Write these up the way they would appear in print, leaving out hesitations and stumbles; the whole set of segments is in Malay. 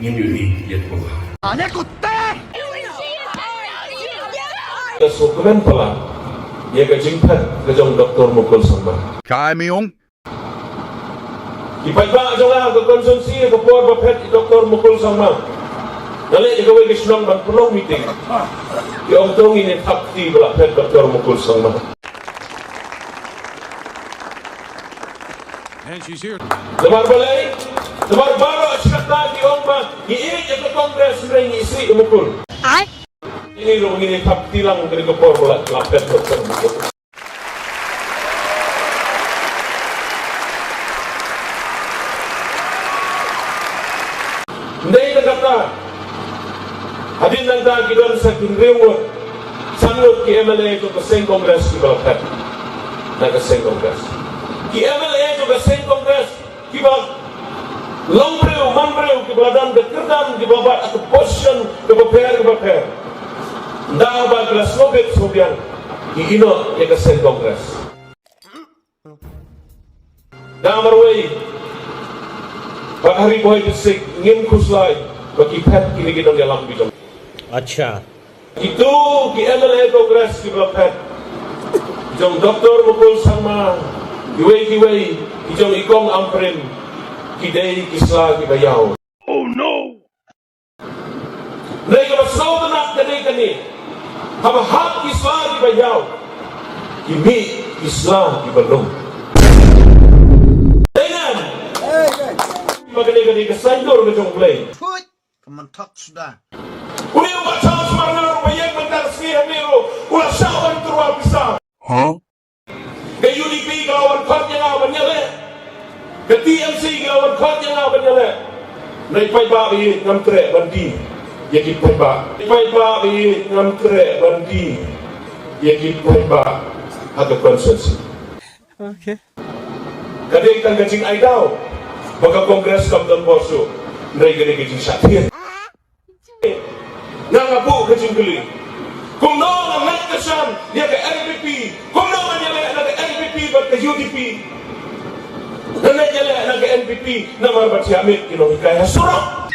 nghiêm điều gì liệt của Kren pala ia ka jingphat ka jong Dr. Mukul sama Kai Myung di Peit jonga ka konsumsi ka por ba phet Dr. Mukul sama dale ka we ka snong ban puno meeting ki ong tong ini thapti bala phet Dr. Mukul sama. and she's here. Lebar balai lebar baro asyata ki ong ba iirit ka kongres ring isi Mukul ini lo ini thapti lang dari ka por bala phet Dr. Mukul. Deng kata hadin nanda kidon sa kinrewo sangot ki MLA to kaseng kongres ki balkat na kaseng kongres ki MLA to kaseng kongres ki bal lombreu mambreu ki badan de kerdan ki babat at position ke baper nda ba glas nobet sobian ki ino ya kaseng kongres da marway Pak hari boy bisik ngim kuslai bagi pet kini kita dalam bidang. अच्छा Itu ki MLA Kongres ki pet. Jom Dr. Mukul sama kiwei jom ikong amprim kidei kisla ki bayau. Oh no! Nei ka basau tanak kani. Haba hak kisla ki bayau. Kimi kisla ki balong. Magani kesandur ke jong play. Put, kementok sudah. Uli ubat chance marner bayang mentar ski hamiro. Ula sawan terwal bisa. Huh? Ke UDP kawan kot yang awan nyale. Ke TMC kawan kot yang awan nyale. Nai Peit ba bi ngam tre bandi. Ya ki Peit ba. Peit ba bi ngam tre bandi. Ya ki Peit ba. Ada konsensus. Okay. Kadang kan gajing aidau. Baka kongres kam dan bosu nai gani gajing syathian nangapu gajing geli kung no ang nagkasan niya ka LPP kung no ang niya ka LPP bat ka UDP nanay niya ka NPP na marbat si Amit kinomikaya surok.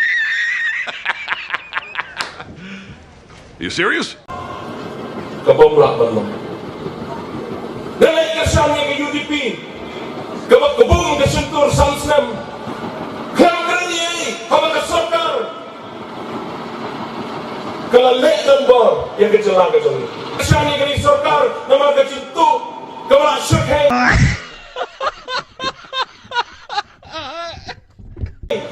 You serious? Kabomla man mo nanay kasan niya ka UDP kabag kabung ka sentur samsnam Haba ka sokar kala lek dan bor yang kecelang ke jong syani kani sokar nama ka cintu kala syekhe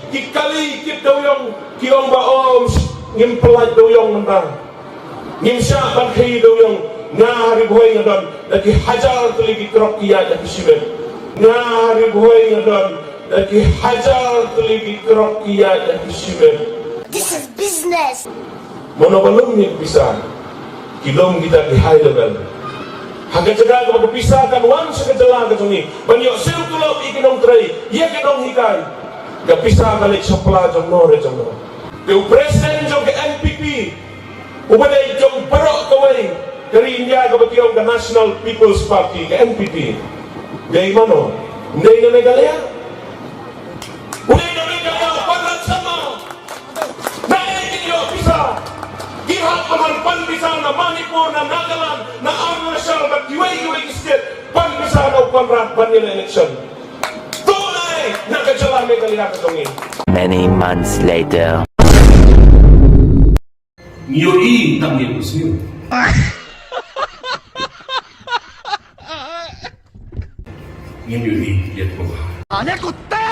kikali kip doyong kiong ba om ngim pelat doyong mentang ngim Shah ban khei doyong ngari boy ngadon lagi hajar teligi krok kiya ya kisiben ngari boy ngadon lagi hajar teligi kerok kia dan kisiben. This is business. Mana belum ni bisa, kilom kita di high level. Hangga cegah kepada pisahkan wan sekejelah ke sini. Banyak sel tulop ikinong tray, ia kinong hikai. Gak pisah kali sepela jomno re jomno. Kau presiden jom ke NPP, ubadai jom perok kawai dari India kepada kiong ke National People's Party ke NPP. Dari mana? Dari Meghalaya. Uli mereka yang padat sama naikin yo bisa gihak pan bisa na Manipur na Nagaland na Arunachal na kiwai state pan bisa na upanrat pan nila election tunay nagkajala may kalina katongin. Many months later. Ngiyoi tangin usil ngiyoi lihat mo Ane kutte!